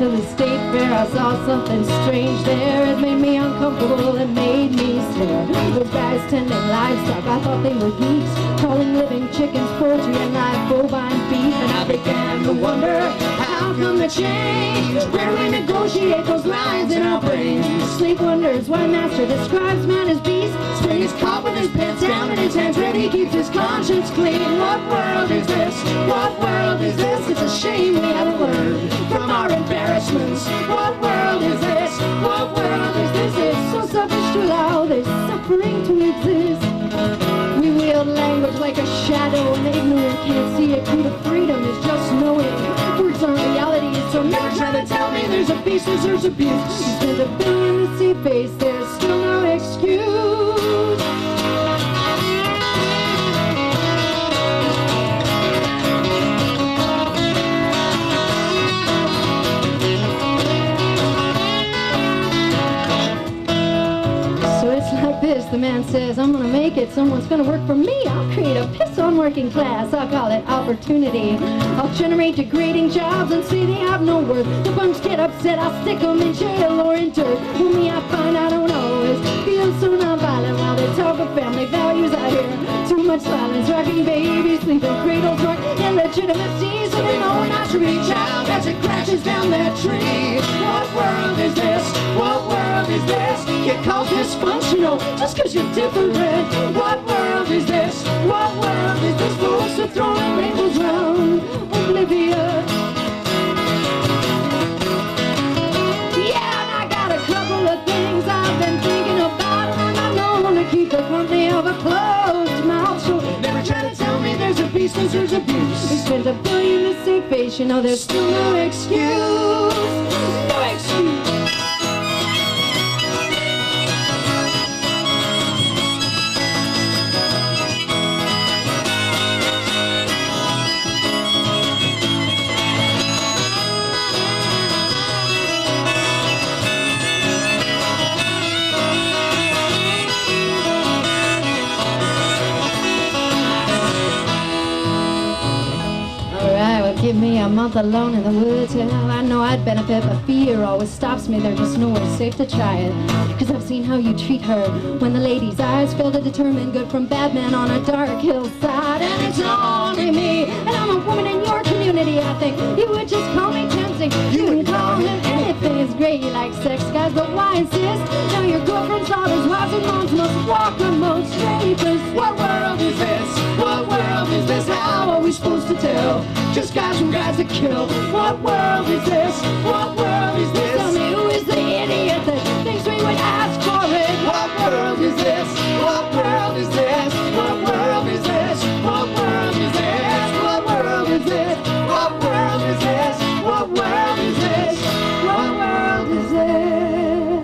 to the state fair. I saw something strange there. It made me uncomfortable, it made me stare. Those guys tending livestock, I thought they were geeks, calling living chickens poultry and live bovine beef. And I began to wonder, how come the change? Where we negotiate those lines in our brains? Sleep wonders why Master describes man as beast. When he's caught with his pants down and his hands ready, he keeps his conscience clean. What world is this? What world is this? It's a shame we haven't learned from our embarrassments. What world is this? What world is this? It's so selfish to allow this suffering to exist. We wield language like a shadow, and the ignorant can't see it. Key to freedom is just knowing words aren't reality. So never try to tell me there's a peace, there's abuse. There's a billion to see face, there's still no excuse. The man says, I'm gonna make it, someone's gonna work for me. I'll create a piss-on working class, I'll call it opportunity. I'll generate degrading jobs and say they have no worth. The bunch get upset, I'll stick them in jail or in dirt. Who me I find I don't always feel so nonviolent while they talk of family values. I hear too much silence, rocking babies, sleeping cradles, rock illegitimacy. So they know not to reach out as it crashes down that tree. What world is this? What world is this? Get called dysfunctional just cause you're different. What world is this? What world is this? Folks are throwing labels round, oblivious. Yeah, and I got a couple of things I've been thinking about, and I'm not known to keep the company of a closed mouth. So never try to tell me there's a peace, there's abuse. We spent $1 billion to save face, you know there's still no excuse. No excuse. Give me a month alone in the woods, yeah, I know I'd benefit, but fear always stops me. There's just nowhere safe to try it, cause I've seen how you treat her when the lady's eyes fail to determine good from bad men on a dark hillside. And it's only me, and I'm a woman in your community. I think you would just call me tempting. You can call him anything. It's great you like sex guys, but why insist? Now your girlfriend's daughters, wives and moms must walk amongst strangers. What world is this? What world is this? How are we supposed to tell? Just guys from guys that kill. What world is this? What world is this? Tell me who is the idiot that thinks we would ask for it? What world is this? What world is this? What world is this? What world is this? What world is this? What world is this? What world is this? What world is this?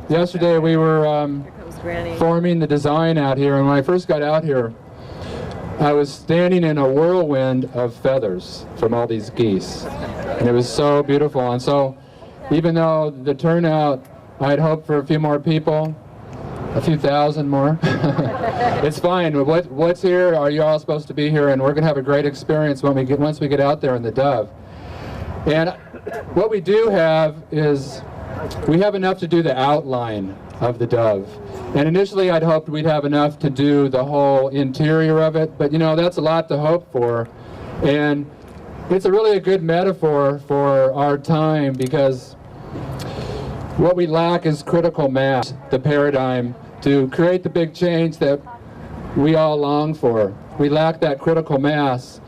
Yesterday we were forming the design out here, and when I first got out here, I was standing in a whirlwind of feathers from all these geese, and it was so beautiful. And so even though the turnout, I'd hoped for a few more people, a few thousand more, it's fine. What's here, are you all supposed to be here, and we're going to have a great experience once we get out there in the Dove. And what we do have is we have enough to do the outline of the Dove. And initially I'd hoped we'd have enough to do the whole interior of it, but you know, that's a lot to hope for. And it's really a good metaphor for our time, because what we lack is critical mass, the paradigm to create the big change that we all long for. We lack that critical mass.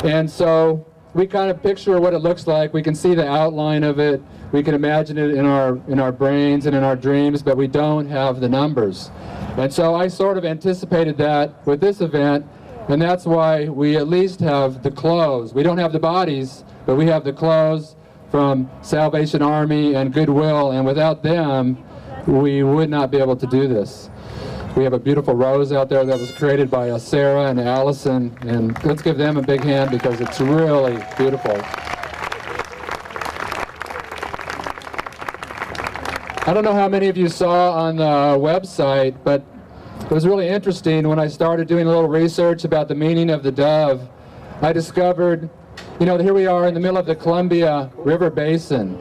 And so we kind of picture what it looks like. We can see the outline of it. We can imagine it in our brains and in our dreams, but we don't have the numbers. And so I sort of anticipated that with this event, and that's why we at least have the clothes. We don't have the bodies, but we have the clothes from Salvation Army and Goodwill, and without them, we would not be able to do this. We have a beautiful rose out there that was created by Sarah and Allison, and let's give them a big hand because it's really beautiful. I don't know how many of you saw on the website, but it was really interesting when I started doing a little research about the meaning of the dove. I discovered You know, here we are in the middle of the Columbia River Basin,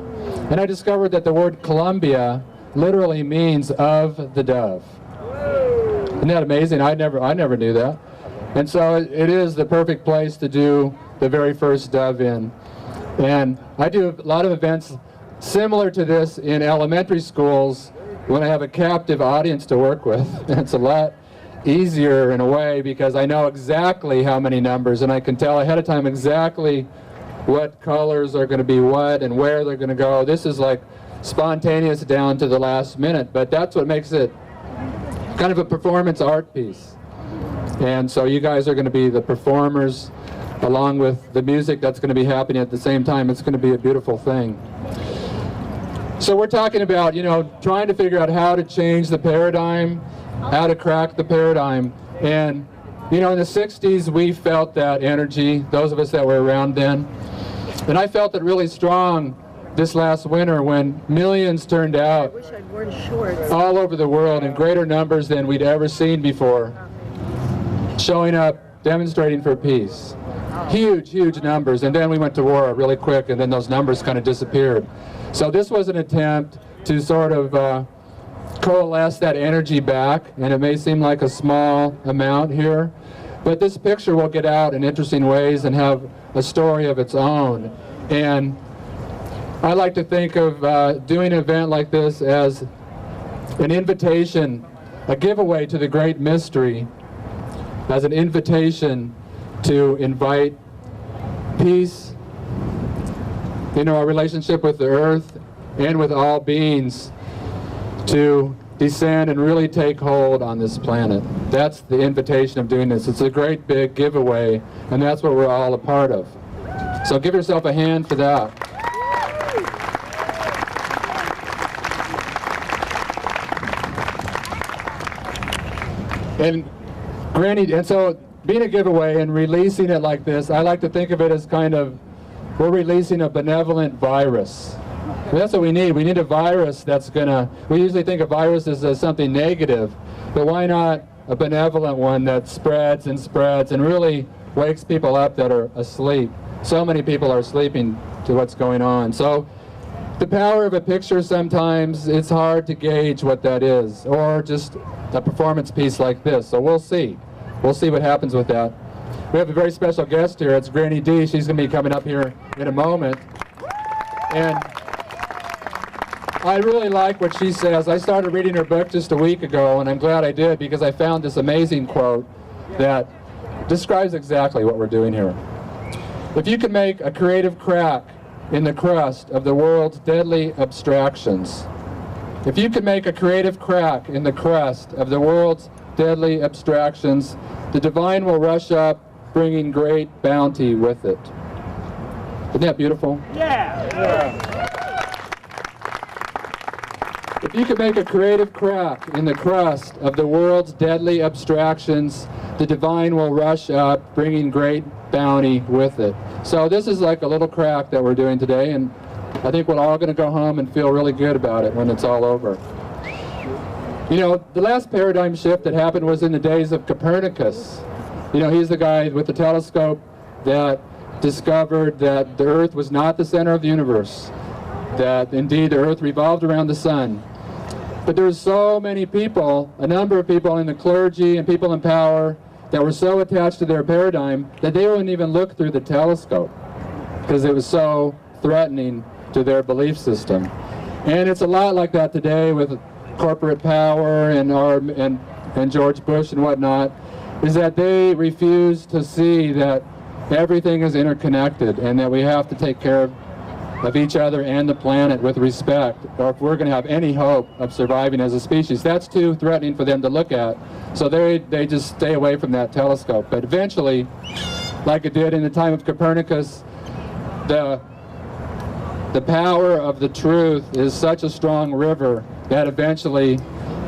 and I discovered that the word Columbia literally means of the dove. Isn't that amazing? I never knew that. And so it is the perfect place to do the very first dove in. And I do a lot of events similar to this in elementary schools when I have a captive audience to work with. And it's a lot easier in a way because I know exactly how many numbers, and I can tell ahead of time exactly what colors are going to be what and where they're going to go. This is like spontaneous down to the last minute, but that's what makes it kind of a performance art piece. And so you guys are going to be the performers along with the music that's going to be happening at the same time. It's going to be a beautiful thing. So we're talking about, you know, trying to figure out how to change the paradigm, how to crack the paradigm. And, you know, in the 60s, we felt that energy, those of us that were around then. And I felt it really strong this last winter when millions turned out all over the world in greater numbers than we'd ever seen before, showing up, demonstrating for peace. Huge, huge numbers. And then we went to war really quick, and then those numbers kind of disappeared. So this was an attempt to sort of coalesce that energy back, and it may seem like a small amount here, but this picture will get out in interesting ways and have a story of its own. And I like to think of doing an event like this as an invitation, a giveaway to the great mystery, as an invitation to invite peace in our relationship with the earth and with all beings, to descend and really take hold on this planet. That's the invitation of doing this. It's a great big giveaway, and that's what we're all a part of. So give yourself a hand for that. And so being a giveaway and releasing it like this, I like to think of it as kind of, we're releasing a benevolent virus. And that's what we need. We need a virus that's gonna, we usually think of viruses as something negative, but why not a benevolent one that spreads and really wakes people up that are asleep. So many people are sleeping to what's going on. So the power of a picture, sometimes it's hard to gauge what that is, or just a performance piece like this. So we'll see. We'll see what happens with that. We have a very special guest here. It's Granny D. She's going to be coming up here in a moment. And I really like what she says. I started reading her book just a week ago, and I'm glad I did because I found this amazing quote that describes exactly what we're doing here. If you could make a creative crack in the crust of the world's deadly abstractions, if you could make a creative crack in the crust of the world's deadly abstractions, the divine will rush up, bringing great bounty with it. Isn't that beautiful? Yeah. If you could make a creative crack in the crust of the world's deadly abstractions, the divine will rush up, bringing great bounty with it. So this is like a little crack that we're doing today, and I think we're all going to go home and feel really good about it when it's all over. You know, the last paradigm shift that happened was in the days of Copernicus. You know, he's the guy with the telescope that discovered that the Earth was not the center of the universe, that indeed the Earth revolved around the sun. But there were so many people, a number of people in the clergy and people in power, that were so attached to their paradigm that they wouldn't even look through the telescope because it was so threatening to their belief system. And it's a lot like that today with corporate power and George Bush and whatnot, is that they refuse to see that everything is interconnected and that we have to take care of each other and the planet with respect, or if we're going to have any hope of surviving as a species. That's too threatening for them to look at, so they just stay away from that telescope. But eventually, like it did in the time of Copernicus, the power of the truth is such a strong river that eventually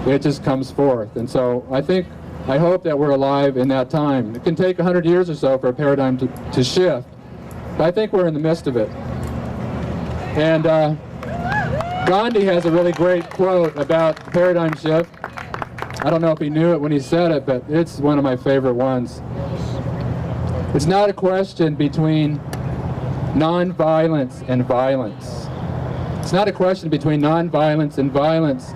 it just comes forth. And so I hope that we're alive in that time. It can take 100 years or so for a paradigm to shift, but I think we're in the midst of it. And Gandhi has a really great quote about paradigm shift. I don't know if he knew it when he said it, but it's one of my favorite ones. It's not a question between nonviolence and violence. It's not a question between nonviolence and violence.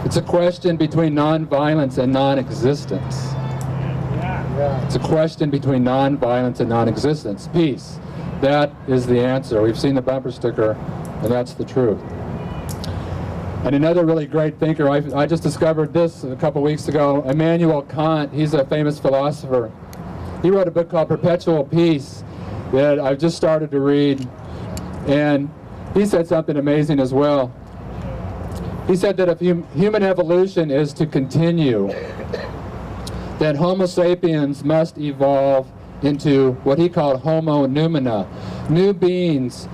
It's a question between nonviolence and non-existence. It's a question between nonviolence and non-existence. Peace. That is the answer. We've seen the bumper sticker, and that's the truth. And another really great thinker, I just discovered this a couple weeks ago, Immanuel Kant. He's a famous philosopher. He wrote a book called Perpetual Peace that I've just started to read, and he said something amazing as well. He said that if human evolution is to continue, then Homo sapiens must evolve into what he called Homo Noumena, new beings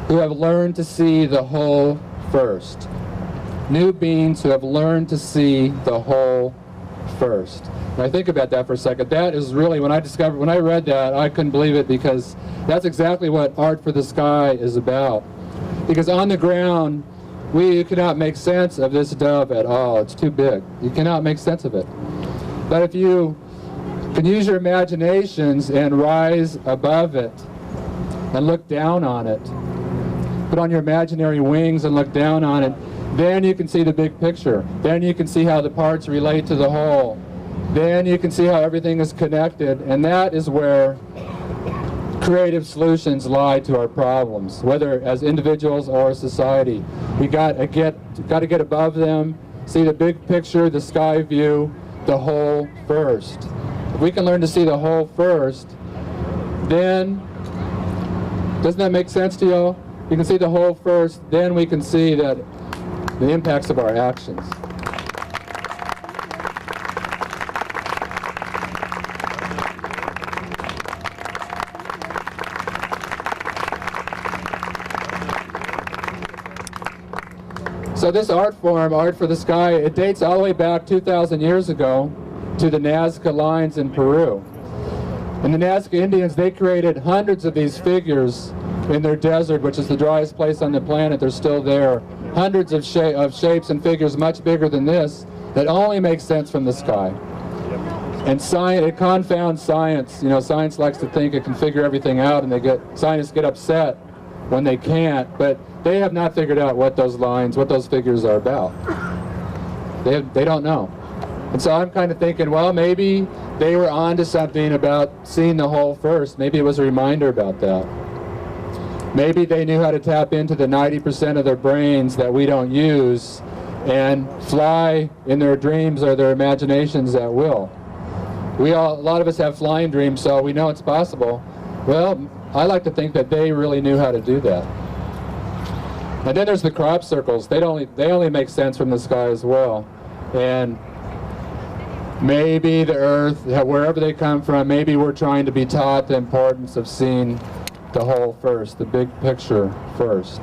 who have learned to see the whole first. New beings who have learned to see the whole first. And I think about that for a second. That is really, when I read that, I couldn't believe it, because that's exactly what Art for the Sky is about. Because on the ground, we cannot make sense of this dove at all. It's too big. You cannot make sense of it. But if you can use your imaginations and rise above it and look down on it, put on your imaginary wings and look down on it, then you can see the big picture. Then you can see how the parts relate to the whole. Then you can see how everything is connected, and that is where creative solutions lie to our problems, whether as individuals or as society. We got to get above them, see the big picture, the sky view, the whole first. If we can learn to see the whole first, then, doesn't that make sense to y'all? You can see the whole first, then we can see that the impacts of our actions. So this art form, Art for the Sky, it dates all the way back 2,000 years ago to the Nazca lines in Peru. And the Nazca Indians, they created hundreds of these figures in their desert, which is the driest place on the planet. They're still there. Hundreds of shapes and figures much bigger than this that only make sense from the sky. And science, it confounds science. You know, science likes to think it can figure everything out, and scientists get upset when they can't, but they have not figured out what those lines, what those figures are about. They don't know. And so I'm kind of thinking, well, maybe they were onto something about seeing the whole first. Maybe it was a reminder about that. Maybe they knew how to tap into the 90% of their brains that we don't use and fly in their dreams or their imaginations at will. A lot of us have flying dreams, so we know it's possible. Well, I like to think that they really knew how to do that. And then there's the crop circles. They only make sense from the sky as well. And maybe the Earth, wherever they come from, maybe we're trying to be taught the importance of seeing the whole first, the big picture first.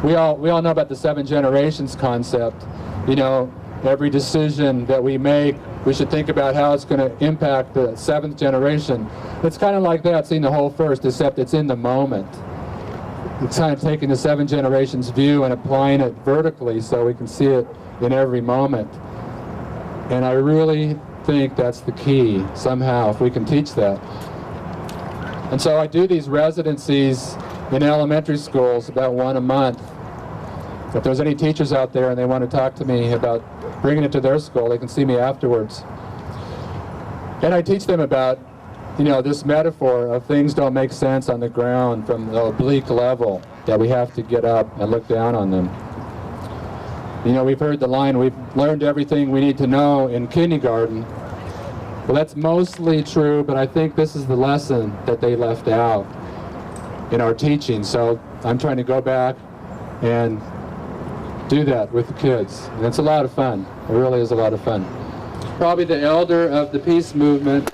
We all know about the 7 generations concept. You know, every decision that we make, we should think about how it's going to impact the 7th generation. It's kind of like that, seeing the whole first, except it's in the moment. It's kind of taking the 7 generations view and applying it vertically so we can see it in every moment. And I really think that's the key, somehow, if we can teach that. And so I do these residencies in elementary schools, about 1 a month. If there's any teachers out there and they want to talk to me about bringing it to their school, they can see me afterwards. And I teach them about, you know, this metaphor of things don't make sense on the ground from the oblique level, that we have to get up and look down on them. You know, we've heard the line, we've learned everything we need to know in kindergarten. Well, that's mostly true, but I think this is the lesson that they left out in our teaching. So I'm trying to go back and do that with the kids. And it's a lot of fun. It really is a lot of fun. Probably the elder of the peace movement,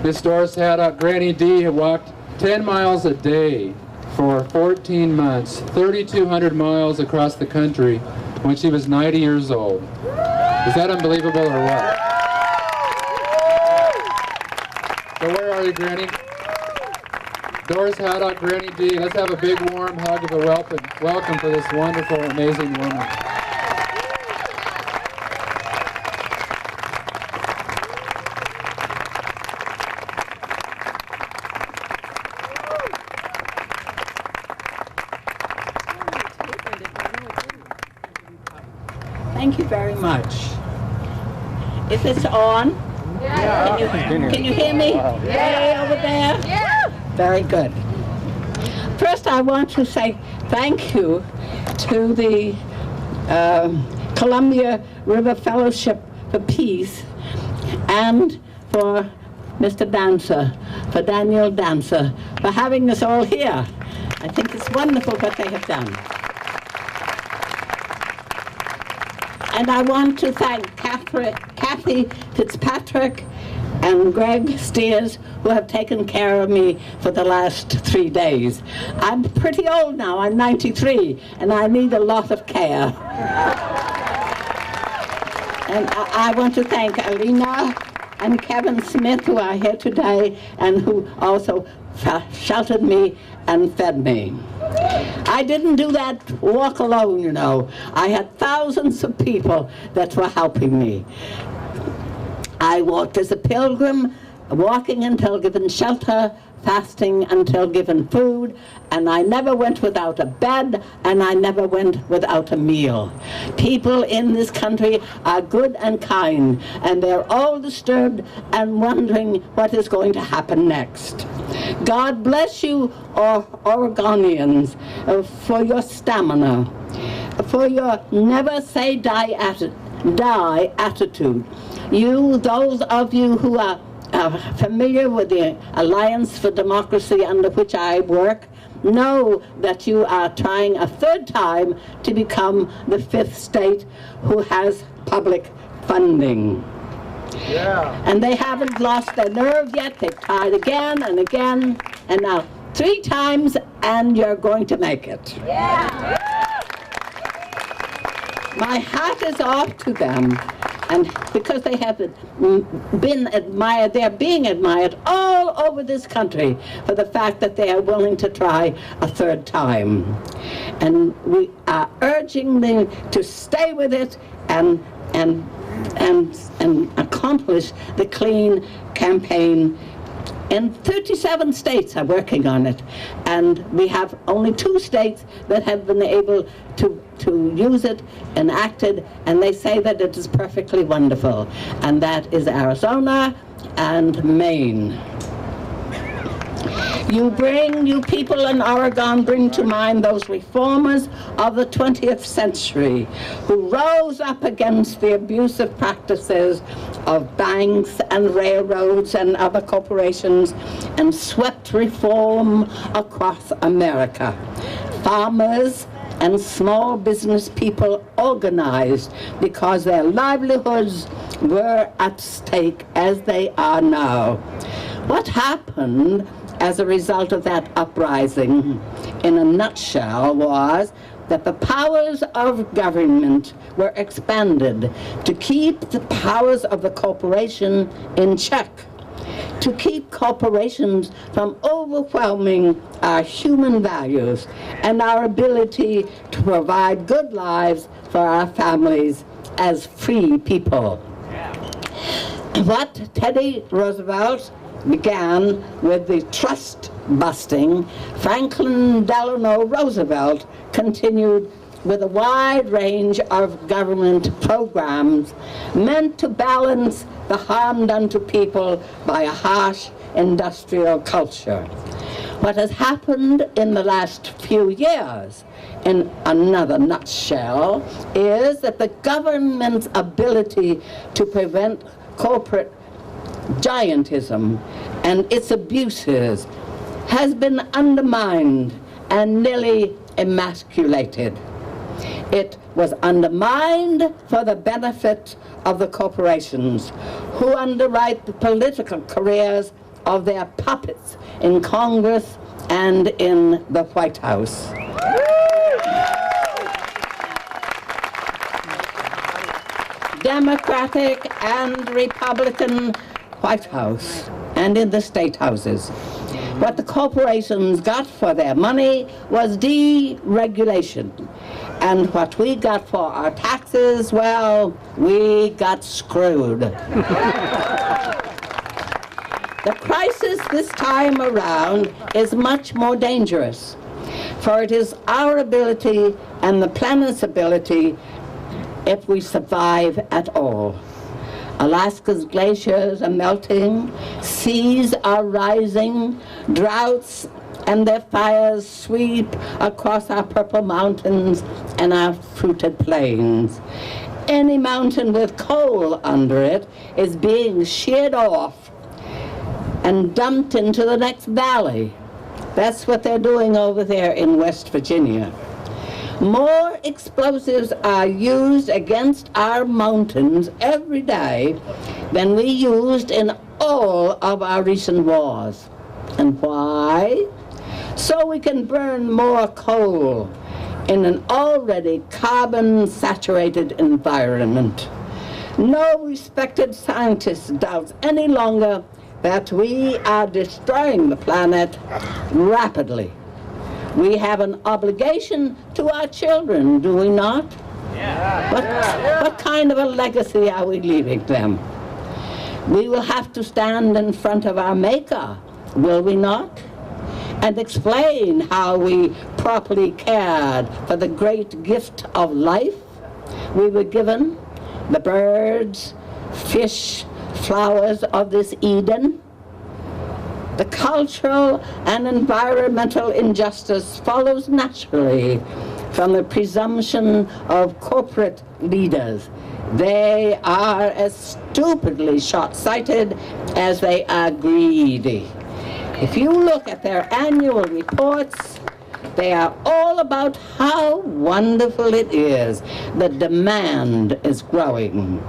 Miss Doris Haddock, Granny D, had walked 10 miles a day for 14 months, 3,200 miles across the country when she was 90 years old. Is that unbelievable or what? So where are you, Granny? Doris Haddock, Granny D. Let's have a big warm hug of a welcome for this wonderful, amazing woman. Thank you very much. Is this on? Yeah. Can you hear me? Yeah. Over there? Yeah. Very good. First, I want to say thank you to the Columbia River Fellowship for Peace and for Mr. Dancer, for Daniel Dancer, for having us all here. I think it's wonderful what they have done. And I want to thank Kathy Fitzpatrick and Greg Steers, who have taken care of me for the last 3 days. I'm pretty old now, I'm 93, and I need a lot of care. And I want to thank Alina and Kevin Smith, who are here today, and who also sheltered me and fed me. I didn't do that walk alone, you know. I had thousands of people that were helping me. I walked as a pilgrim, walking until given shelter, fasting until given food, and I never went without a bed, and I never went without a meal. People in this country are good and kind, and they're all disturbed and wondering what is going to happen next. God bless you, Oregonians, for your stamina, for your never say die attitude. Those of you who are familiar with the Alliance for Democracy under which I work, know that you are trying a third time to become the 5th state who has public funding. Yeah. And they haven't lost their nerve yet. They've tried again and again, and now 3 times, and you're going to make it. Yeah. My hat is off to them, and because they have been admired, they're being admired all over this country for the fact that they are willing to try a 3rd time. And we are urging them to stay with it and accomplish the clean campaign. And 37 states are working on it, and we have only 2 states that have been able to use it, enacted, and they say that it is perfectly wonderful, and that is Arizona and Maine. You people in Oregon bring to mind those reformers of the 20th century who rose up against the abusive practices of banks and railroads and other corporations and swept reform across America. Farmers and small business people organized because their livelihoods were at stake as they are now. What happened as a result of that uprising, in a nutshell, was that the powers of government were expanded to keep the powers of the corporation in check, to keep corporations from overwhelming our human values and our ability to provide good lives for our families as free people. What Teddy Roosevelt began with the trust busting, Franklin Delano Roosevelt continued with a wide range of government programs meant to balance the harm done to people by a harsh industrial culture. What has happened in the last few years, in another nutshell, is that the government's ability to prevent corporate giantism and its abuses has been undermined and nearly emasculated. It was undermined for the benefit of the corporations who underwrite the political careers of their puppets in Congress and in the White House. Democratic and Republican White House and in the state houses. What the corporations got for their money was deregulation. And what we got for our taxes, well, we got screwed. The crisis this time around is much more dangerous, for it is our ability and the planet's ability if we survive at all. Alaska's glaciers are melting, seas are rising, droughts and their fires sweep across our purple mountains and our fruited plains. Any mountain with coal under it is being sheared off and dumped into the next valley. That's what they're doing over there in West Virginia. More explosives are used against our mountains every day than we used in all of our recent wars. And why? So we can burn more coal in an already carbon-saturated environment. No respected scientist doubts any longer that we are destroying the planet rapidly. We have an obligation to our children, do we not? Yeah. What kind of a legacy are we leaving them? We will have to stand in front of our Maker, will we not? And explain how we properly cared for the great gift of life we were given, the birds, fish, flowers of this Eden. The cultural and environmental injustice follows naturally from the presumption of corporate leaders. They are as stupidly short-sighted as they are greedy. If you look at their annual reports, they are all about how wonderful it is that demand is growing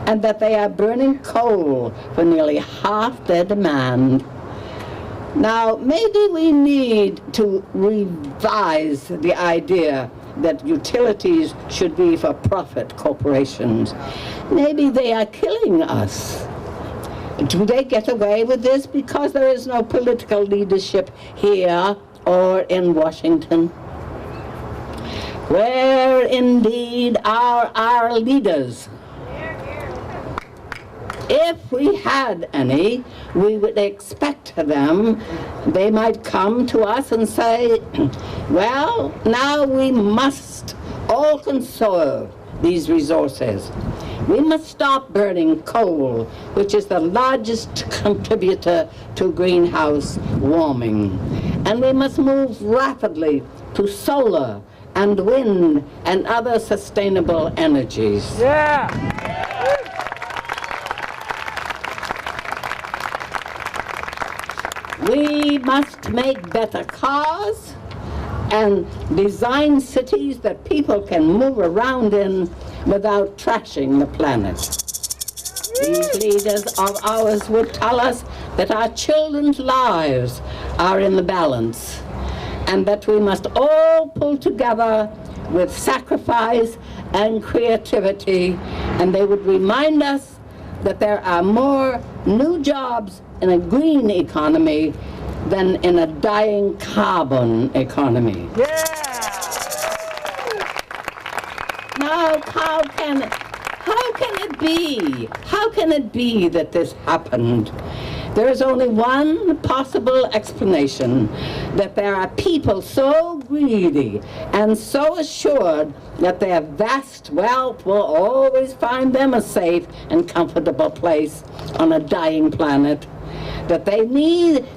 and that they are burning coal for nearly half their demand. Now, maybe we need to revise the idea that utilities should be for profit corporations. Maybe they are killing us. Do they get away with this because there is no political leadership here or in Washington? Where indeed are our leaders? If we had any, we would expect them. They might come to us and say, well, now we must all conserve these resources. We must stop burning coal, which is the largest contributor to greenhouse warming. And we must move rapidly to solar and wind and other sustainable energies. Yeah! We must make better cars and design cities that people can move around in without trashing the planet. These leaders of ours would tell us that our children's lives are in the balance and that we must all pull together with sacrifice and creativity, and they would remind us that there are more new jobs in a green economy than in a dying carbon economy. Yeah! Now, how can it be? How can it be that this happened? There is only one possible explanation, that there are people so greedy and so assured that their vast wealth will always find them a safe and comfortable place on a dying planet, that they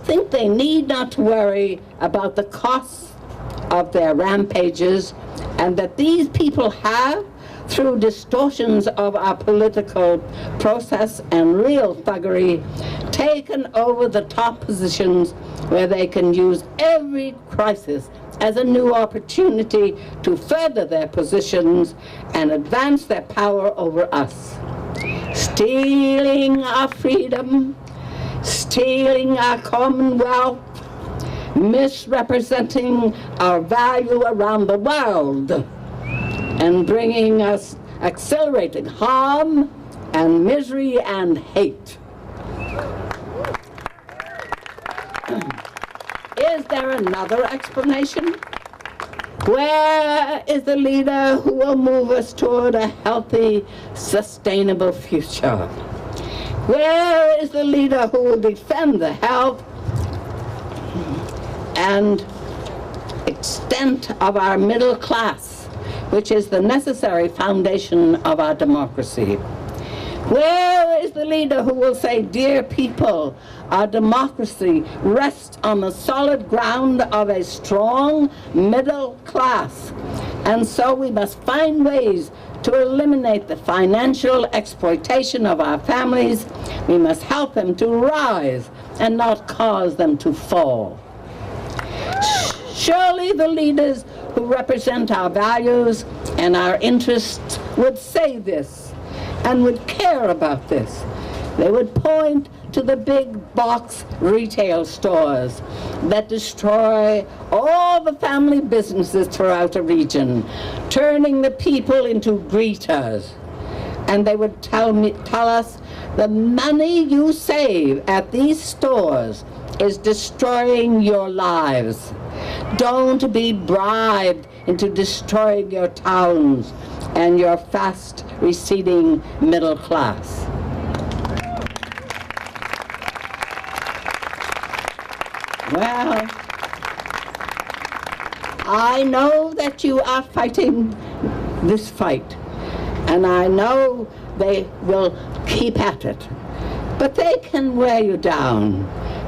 think they need not worry about the costs of their rampages, and that these people have, through distortions of our political process and real thuggery, taken over the top positions where they can use every crisis as a new opportunity to further their positions and advance their power over us, stealing our freedom, stealing our commonwealth, misrepresenting our value around the world, and bringing us accelerated harm and misery and hate. Is there another explanation? Where is the leader who will move us toward a healthy, sustainable future? Where is the leader who will defend the health and extent of our middle class, which is the necessary foundation of our democracy? Where is the leader who will say, dear people, our democracy rests on the solid ground of a strong middle class, and so we must find ways to eliminate the financial exploitation of our families. We must help them to rise and not cause them to fall. Surely the leaders who represent our values and our interests would say this and would care about this. They would point to the big box retail stores that destroy all the family businesses throughout a region, turning the people into greeters. And they would tell us the money you save at these stores is destroying your lives. Don't be bribed into destroying your towns and your fast receding middle class. Well, I know that you are fighting this fight, and I know they will keep at it, but they can wear you down,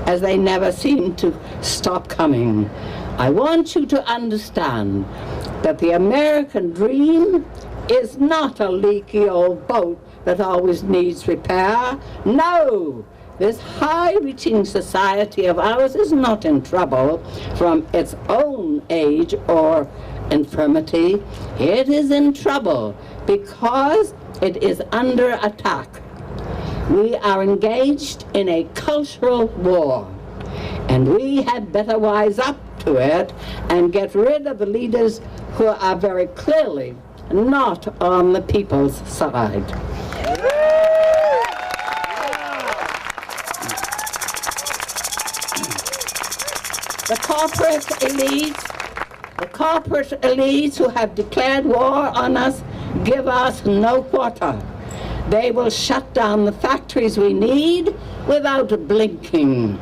as they never seem to stop coming. I want you to understand that the American dream is not a leaky old boat that always needs repair. No! This high-reaching society of ours is not in trouble from its own age or infirmity. It is in trouble because it is under attack. We are engaged in a cultural war, and we had better wise up to it and get rid of the leaders who are very clearly not on the people's side. The corporate elites who have declared war on us give us no quarter. They will shut down the factories we need without blinking.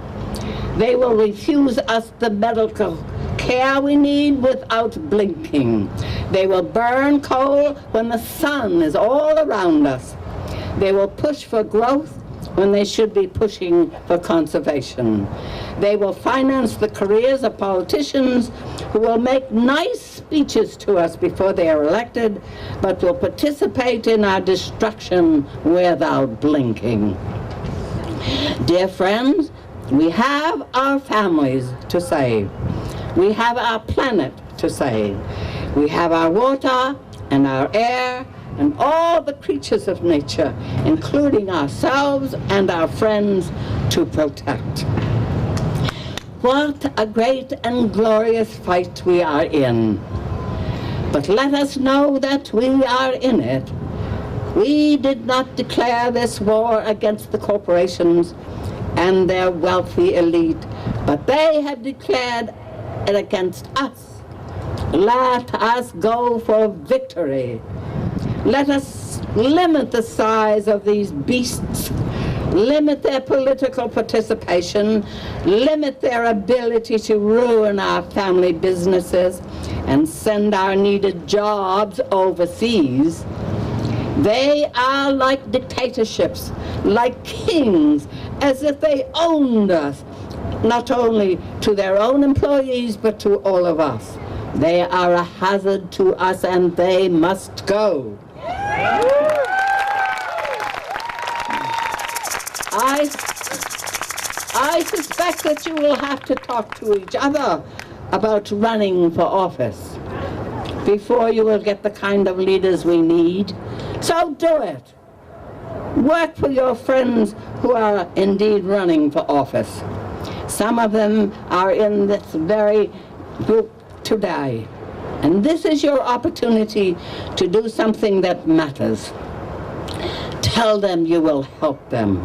They will refuse us the medical care we need without blinking. They will burn coal when the sun is all around us. They will push for growth when they should be pushing for conservation. They will finance the careers of politicians who will make nice speeches to us before they are elected, but will participate in our destruction without blinking. Dear friends, we have our families to save. We have our planet to save. We have our water and our air and all the creatures of nature, including ourselves and our friends, to protect. What a great and glorious fight we are in. But let us know that we are in it. We did not declare this war against the corporations and their wealthy elite, but they have declared it against us. Let us go for victory. Let us limit the size of these beasts, limit their political participation, limit their ability to ruin our family businesses and send our needed jobs overseas. They are like dictatorships, like kings, as if they owned us, not only to their own employees, but to all of us. They are a hazard to us, and they must go. I suspect that you will have to talk to each other about running for office before you will get the kind of leaders we need. So do it. Work for your friends who are indeed running for office. Some of them are in this very group today. And this is your opportunity to do something that matters. Tell them you will help them.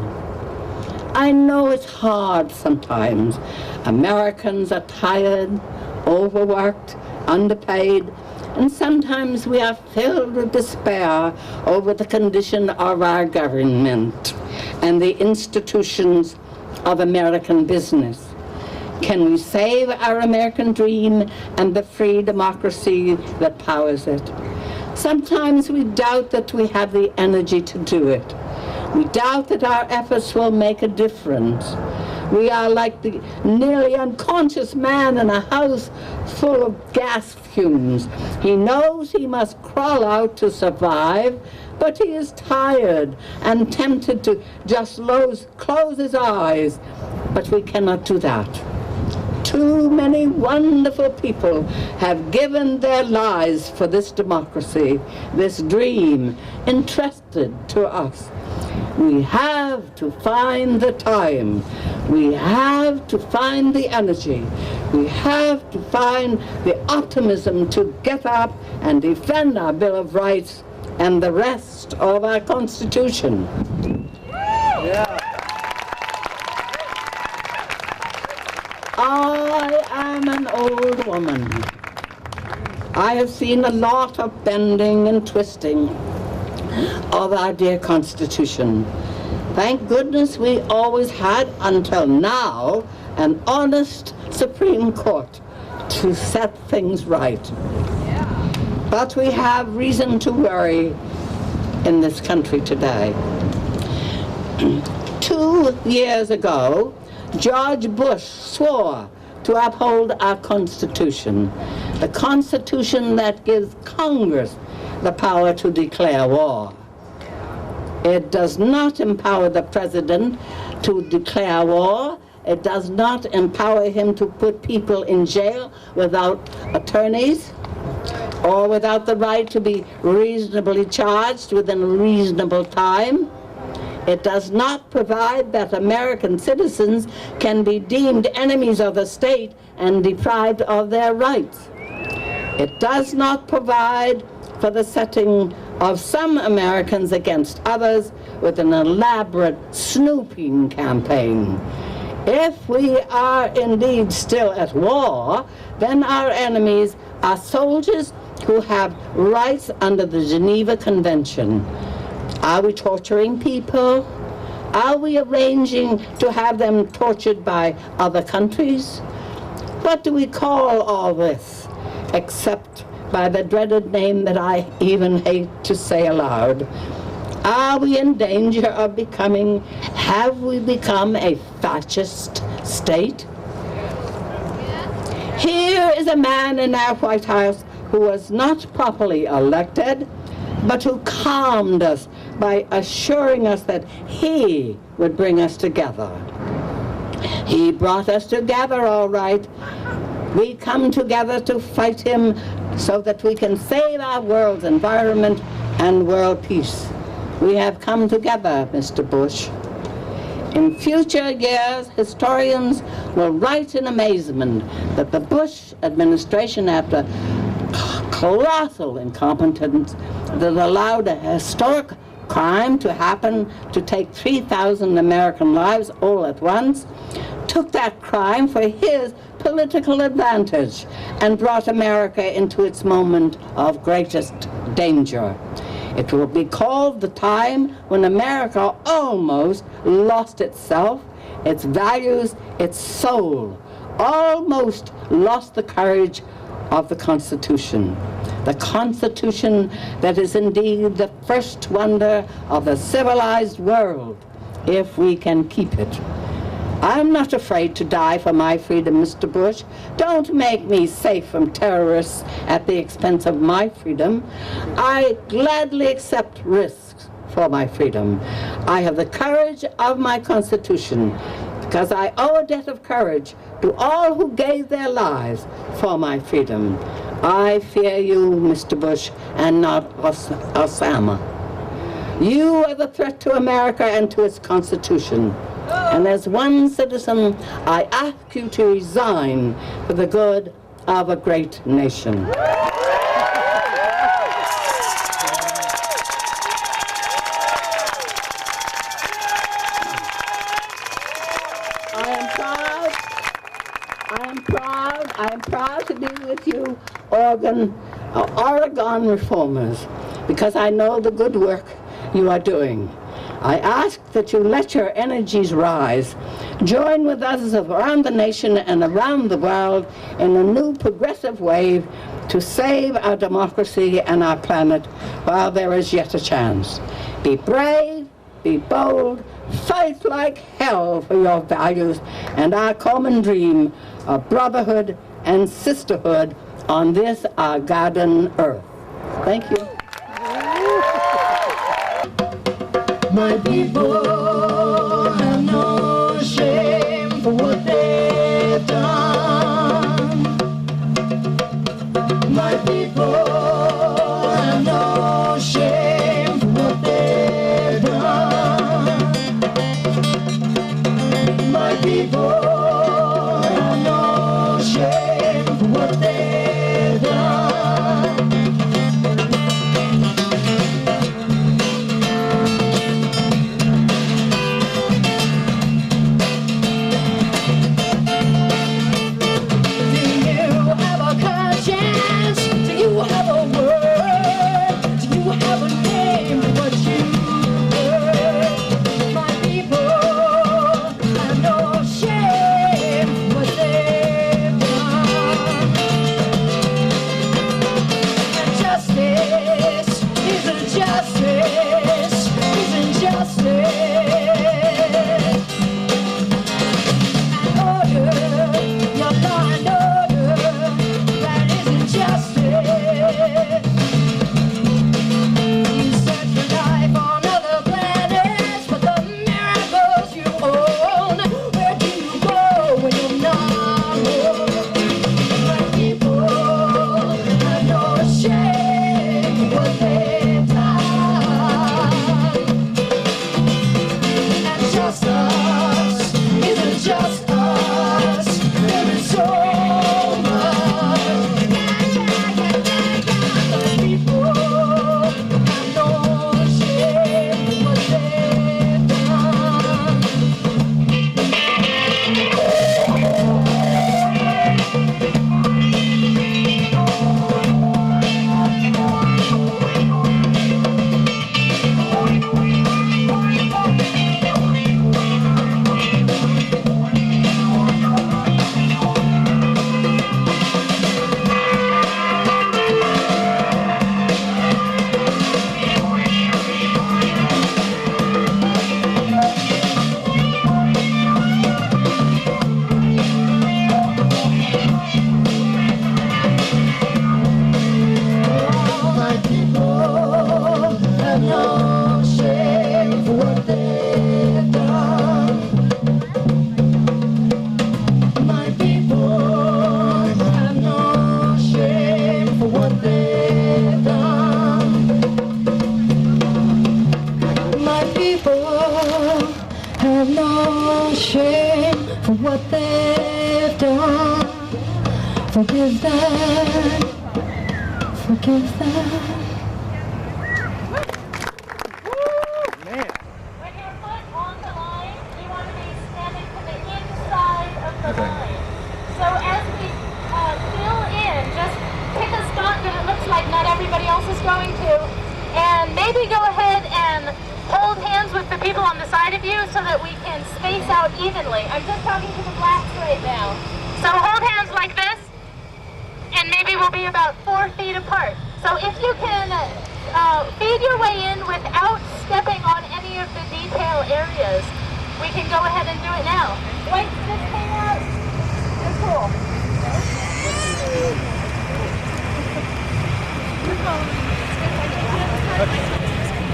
I know it's hard sometimes. Americans are tired, overworked, underpaid, and sometimes we are filled with despair over the condition of our government and the institutions of American business. Can we save our American dream and the free democracy that powers it? Sometimes we doubt that we have the energy to do it. We doubt that our efforts will make a difference. We are like the nearly unconscious man in a house full of gas fumes. He knows he must crawl out to survive, but he is tired and tempted to just close his eyes. But we cannot do that. Too many wonderful people have given their lives for this democracy, this dream entrusted to us. We have to find the time. We have to find the energy. We have to find the optimism to get up and defend our Bill of Rights and the rest of our Constitution. Yeah. I am an old woman. I have seen a lot of bending and twisting of our dear Constitution. Thank goodness we always had, until now, an honest Supreme Court to set things right. But we have reason to worry in this country today. 2 years ago, George Bush swore to uphold our Constitution, the Constitution that gives Congress the power to declare war. It does not empower the President to declare war. It does not empower him to put people in jail without attorneys or without the right to be reasonably charged within a reasonable time. It does not provide that American citizens can be deemed enemies of the state and deprived of their rights. It does not provide for the setting of some Americans against others with an elaborate snooping campaign. If we are indeed still at war, then our enemies are soldiers who have rights under the Geneva Convention. Are we torturing people? Are we arranging to have them tortured by other countries? What do we call all this, except by the dreaded name that I even hate to say aloud? Are we in danger of have we become a fascist state? Here is a man in our White House who was not properly elected, but who calmed us by assuring us that he would bring us together. He brought us together, all right. We come together to fight him so that we can save our world's environment and world peace. We have come together, Mr. Bush. In future years, historians will write in amazement that the Bush administration, after colossal incompetence that allowed a historic crime to happen, to take 3,000 American lives all at once, took that crime for his political advantage and brought America into its moment of greatest danger. It will be called the time when America almost lost itself, its values, its soul, almost lost the courage of the Constitution. The Constitution that is indeed the first wonder of the civilized world, if we can keep it. I'm not afraid to die for my freedom, Mr. Bush. Don't make me safe from terrorists at the expense of my freedom. I gladly accept risks for my freedom. I have the courage of my Constitution because I owe a debt of courage to all who gave their lives for my freedom. I fear you, Mr. Bush, and not Osama. You are the threat to America and to its Constitution. And as one citizen, I ask you to resign for the good of a great nation. I am proud to be with you, Oregon reformers, because I know the good work you are doing. I ask that you let your energies rise Join with others around the nation and around the world in a new progressive wave to save our democracy and our planet while there is yet a chance. Be brave, be bold, fight like hell for your values and our common dream of brotherhood and sisterhood on this our garden earth. Thank you. My people have no shame for what they've done. My people have no shame for what they've done. My people have no shame for what they've done. Forgive them, forgive them. When your foot on the line, you want to be standing to the inside of the line. So as we fill in, just pick a spot that it looks like not everybody else is going to, and maybe go ahead and hold hands with the people on the side of you so that we can space out evenly. I'm just talking to the blacks right now. So hold hands like this, and maybe we'll be about 4 feet apart. So if you can feed your way in without stepping on any of the detail areas, we can go ahead and do it now. Wait, just hang out. That's cool.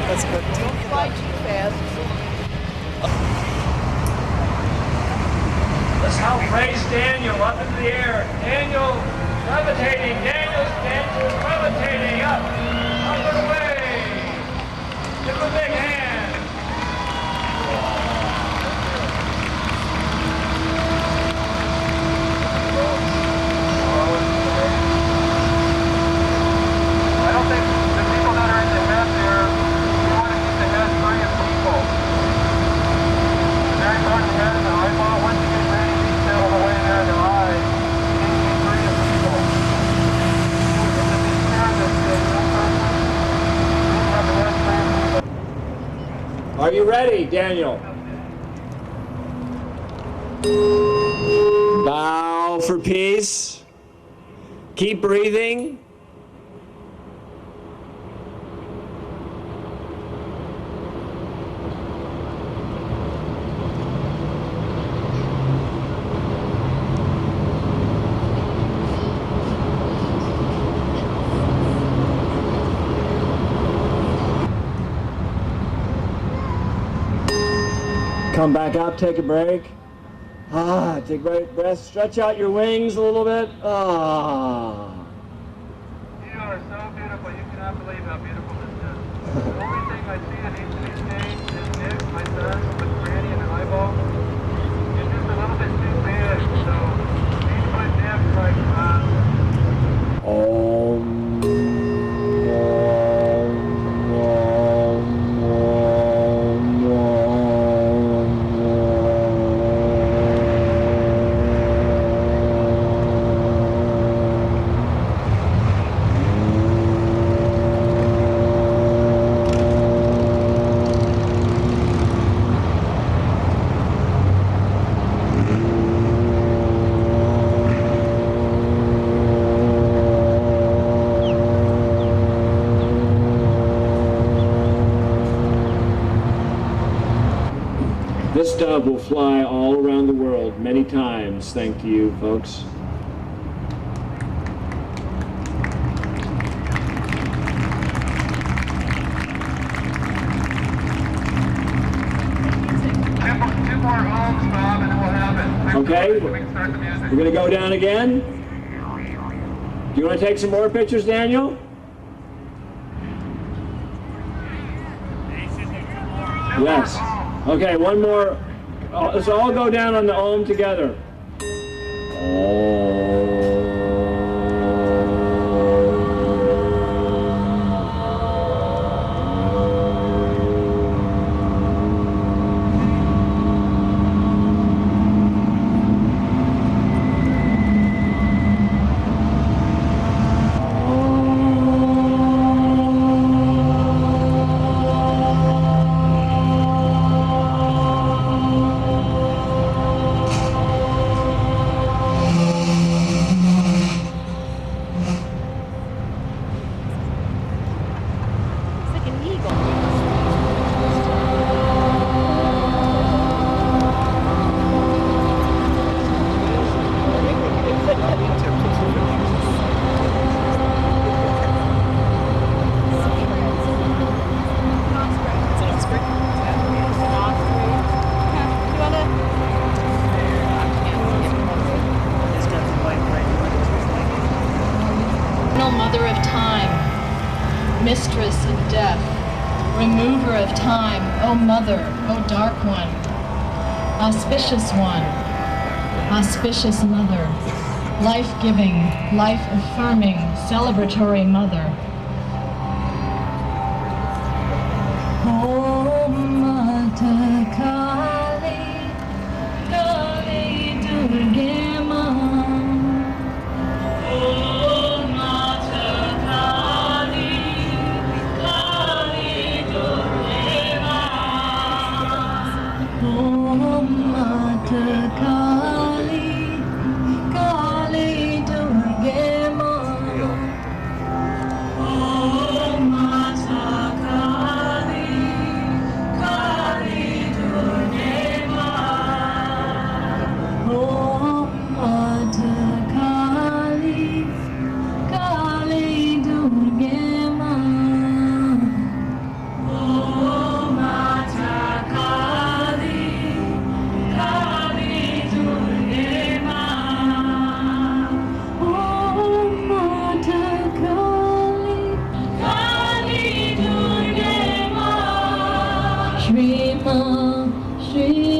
That's good. Don't fly too fast. Let's help praise Daniel up into the air. Daniel levitating. Daniel's levitating up. Up and away. Give him a big hand. I don't think the people that are in the head there, we want to keep the head free of people. The very important head and the eyeball, once you get ready, detail all the way there in the eye, you need to be free of people. It's a big fear that the young person, we have the head free of people. Are you ready, Daniel? Bow for peace. Keep breathing. Come back up, take a break. Take a great breath. Stretch out your wings a little bit. You are so beautiful. You cannot believe how beautiful this is. The only thing I see that needs to be changed is Nick, my son, with Granny and an eyeball. It's just a little bit too big, so we need to put Nick like This dove will fly all around the world many times, thanks to you, folks. two more homes, Bob, and then we'll have it. Okay, We can start the music. we're going to go down again. Do you want to take some more pictures, Daniel? Yes. Okay, one more. Let's all go down on the Om together. Mother of time, mistress of death, remover of time, O mother, O dark one, auspicious mother, life-giving, life-affirming, celebratory mother. Oh, Mata Kali, Kali Durga Ma. Shri